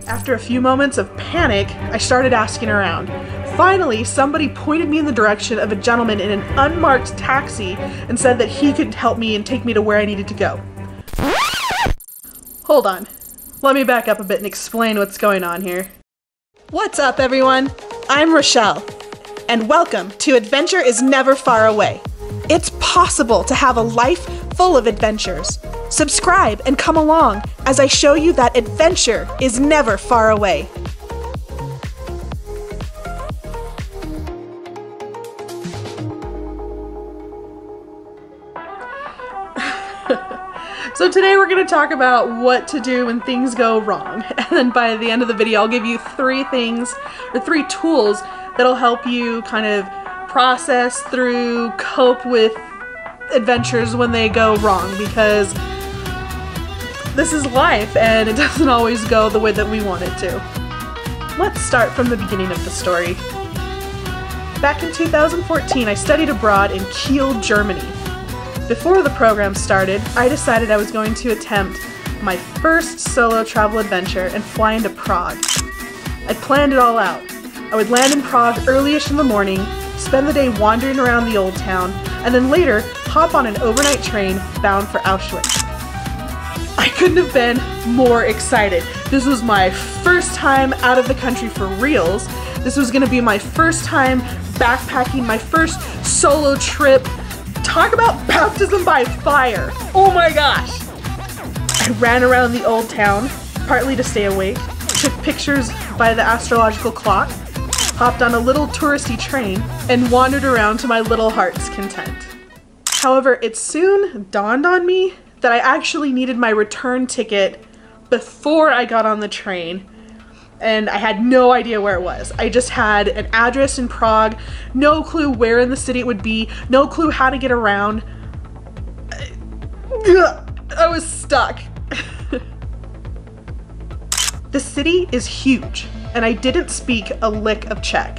After a few moments of panic, I started asking around. Finally, somebody pointed me in the direction of a gentleman in an unmarked taxi and said that he could help me and take me to where I needed to go. Hold on. Let me back up a bit and explain what's going on here. What's up, everyone? I'm Rochelle, and welcome to Adventure is Never Far Away. It's possible to have a life full of adventures. Subscribe and come along as I show you that adventure is never far away. So today we're going to talk about what to do when things go wrong. And then by the end of the video, I'll give you three tools that'll help you kind of process through, cope with adventures when they go wrong, because this is life and it doesn't always go the way that we want it to. Let's start from the beginning of the story. Back in 2014, I studied abroad in Kiel, Germany. Before the program started, I decided I was going to attempt my first solo travel adventure and fly into Prague. I planned it all out. I would land in Prague early-ish in the morning, spend the day wandering around the old town, and then later hop on an overnight train bound for Auschwitz. I couldn't have been more excited. This was my first time out of the country for reals. This was going to be my first time backpacking, my first solo trip. Talk about baptism by fire! Oh my gosh! I ran around the old town, partly to stay awake, took pictures by the astrological clock, hopped on a little touristy train, and wandered around to my little heart's content. However, it soon dawned on me that I actually needed my return ticket before I got on the train, and I had no idea where it was. I just had an address in Prague, no clue where in the city it would be, no clue how to get around. I was stuck. The city is huge, and I didn't speak a lick of Czech.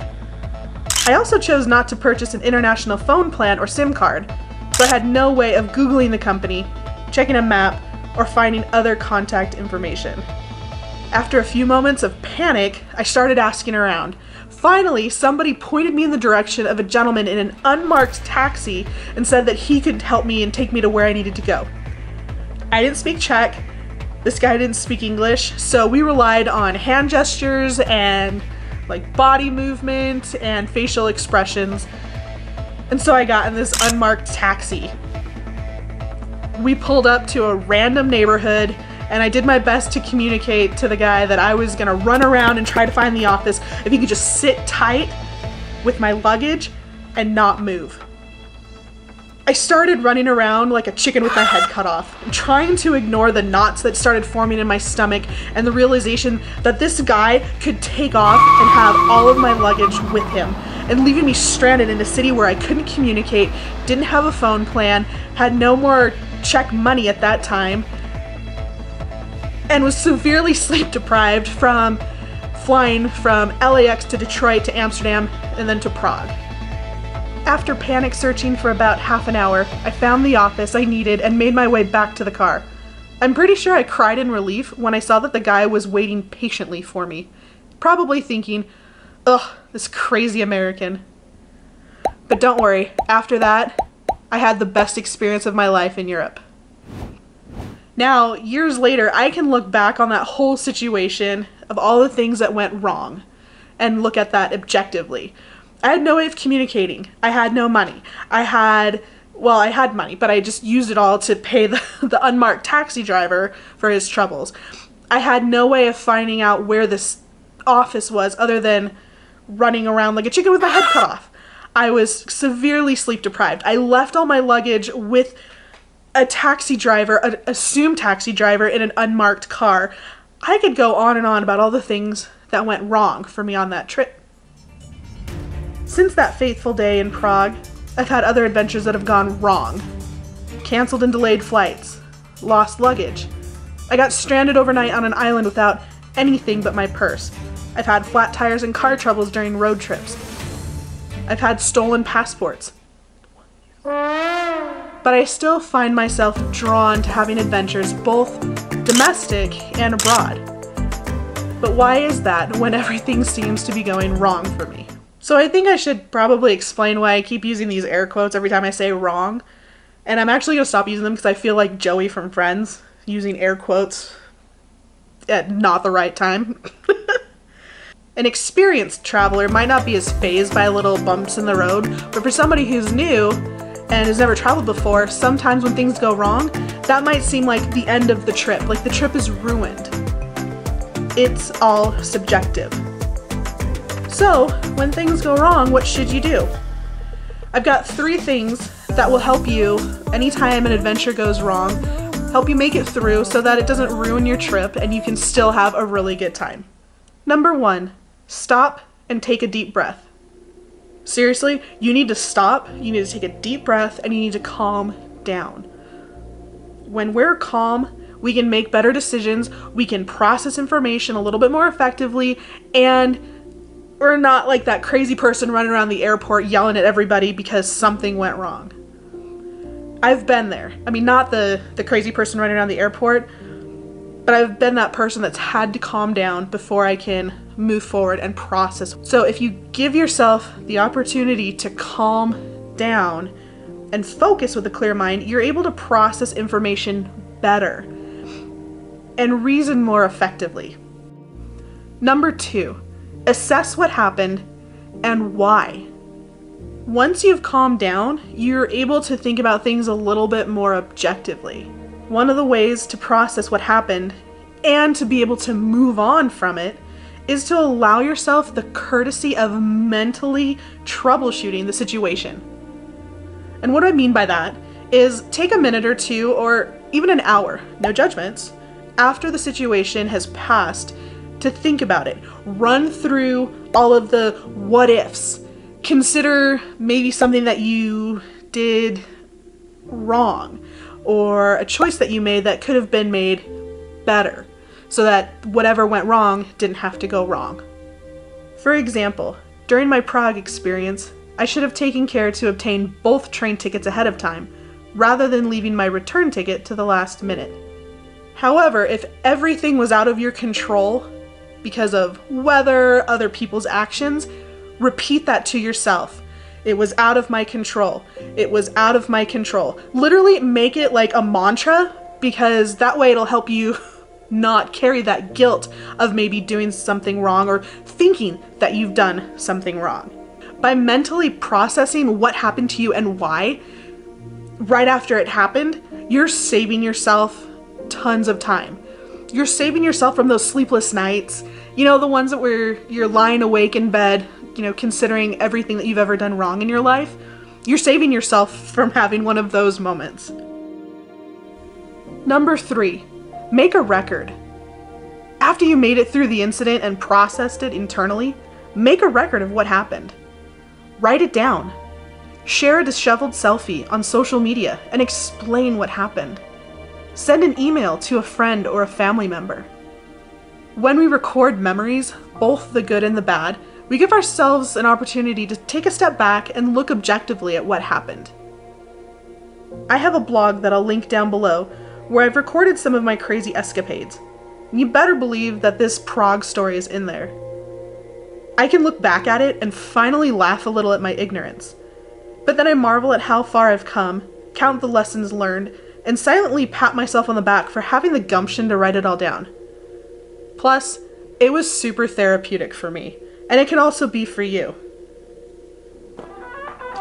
I also chose not to purchase an international phone plan or SIM card, so I had no way of Googling the company, checking a map, or finding other contact information. After a few moments of panic, I started asking around. Finally, somebody pointed me in the direction of a gentleman in an unmarked taxi and said that he could help me and take me to where I needed to go. I didn't speak Czech, this guy didn't speak English, so we relied on hand gestures and like body movement and facial expressions. And so I got in this unmarked taxi. We pulled up to a random neighborhood, and I did my best to communicate to the guy that I was gonna run around and try to find the office if he could just sit tight with my luggage and not move. I started running around like a chicken with my head cut off, trying to ignore the knots that started forming in my stomach and the realization that this guy could take off and have all of my luggage with him, and leaving me stranded in a city where I couldn't communicate, didn't have a phone plan, had no more Czech money at that time, and was severely sleep deprived from flying from LAX to Detroit to Amsterdam and then to Prague. After panic searching for about half an hour, I found the office I needed and made my way back to the car. I'm pretty sure I cried in relief when I saw that the guy was waiting patiently for me, probably thinking, ugh, this crazy American. But don't worry, after that, I had the best experience of my life in Europe. Now, years later, I can look back on that whole situation of all the things that went wrong and look at that objectively. I had no way of communicating. I had no money. I had money, but I just used it all to pay the unmarked taxi driver for his troubles. I had no way of finding out where this office was other than running around like a chicken with my head cut off. I was severely sleep deprived. I left all my luggage with a taxi driver, an assumed taxi driver in an unmarked car. I could go on and on about all the things that went wrong for me on that trip. Since that fateful day in Prague, I've had other adventures that have gone wrong. Canceled and delayed flights, lost luggage. I got stranded overnight on an island without anything but my purse. I've had flat tires and car troubles during road trips. I've had stolen passports. But I still find myself drawn to having adventures both domestic and abroad. But why is that when everything seems to be going wrong for me? So I think I should probably explain why I keep using these air quotes every time I say wrong. And I'm actually going to stop using them because I feel like Joey from Friends using air quotes at not the right time. An experienced traveler might not be as fazed by little bumps in the road, but for somebody who's new and has never traveled before, sometimes when things go wrong, that might seem like the end of the trip, like the trip is ruined. It's all subjective. So, when things go wrong, what should you do? I've got 3 things that will help you anytime an adventure goes wrong, help you make it through so that it doesn't ruin your trip and you can still have a really good time. Number 1, stop and take a deep breath. Seriously, you need to stop, you need to take a deep breath, and you need to calm down. When we're calm, we can make better decisions, we can process information a little bit more effectively, and we're not like that crazy person running around the airport yelling at everybody because something went wrong. I've been there. I mean, not the crazy person running around the airport, but I've been that person that's had to calm down before I can move forward and process. So if you give yourself the opportunity to calm down and focus with a clear mind, you're able to process information better and reason more effectively. Number 2, assess what happened and why. Once you've calmed down, you're able to think about things a little bit more objectively. One of the ways to process what happened and to be able to move on from it is to allow yourself the courtesy of mentally troubleshooting the situation. And what I mean by that is take a minute or 2 or even an hour, no judgments, after the situation has passed to think about it. Run through all of the what ifs. Consider maybe something that you did wrong or a choice that you made that could have been made better so that whatever went wrong didn't have to go wrong. For example, during my Prague experience, I should have taken care to obtain both train tickets ahead of time rather than leaving my return ticket to the last minute. However, if everything was out of your control because of weather, other people's actions, repeat that to yourself. It was out of my control. It was out of my control. Literally make it like a mantra, because that way it'll help you not carry that guilt of maybe doing something wrong or thinking that you've done something wrong. By mentally processing what happened to you and why, right after it happened, you're saving yourself tons of time. You're saving yourself from those sleepless nights, you know, the ones that where you're lying awake in bed, you know, considering everything that you've ever done wrong in your life. You're saving yourself from having one of those moments. Number 3, make a record. After you made it through the incident and processed it internally, make a record of what happened. Write it down. Share a disheveled selfie on social media and explain what happened. Send an email to a friend or a family member. When we record memories, both the good and the bad, we give ourselves an opportunity to take a step back and look objectively at what happened. I have a blog that I'll link down below where I've recorded some of my crazy escapades. You better believe that this Prague story is in there. I can look back at it and finally laugh a little at my ignorance. But then I marvel at how far I've come, count the lessons learned, and silently pat myself on the back for having the gumption to write it all down. Plus, it was super therapeutic for me, and it can also be for you.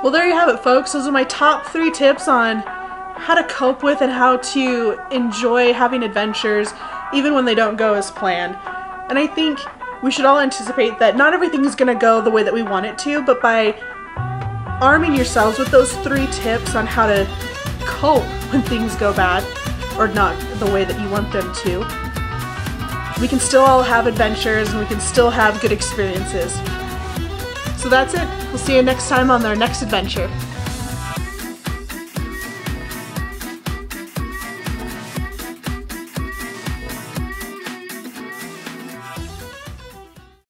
Well, there you have it, folks. Those are my top 3 tips on how to cope with and how to enjoy having adventures even when they don't go as planned. And I think we should all anticipate that not everything is going to go the way that we want it to, but by arming yourselves with those 3 tips on how to cope when things go bad, or not the way that you want them to, we can still all have adventures and we can still have good experiences. So that's it. We'll see you next time on our next adventure.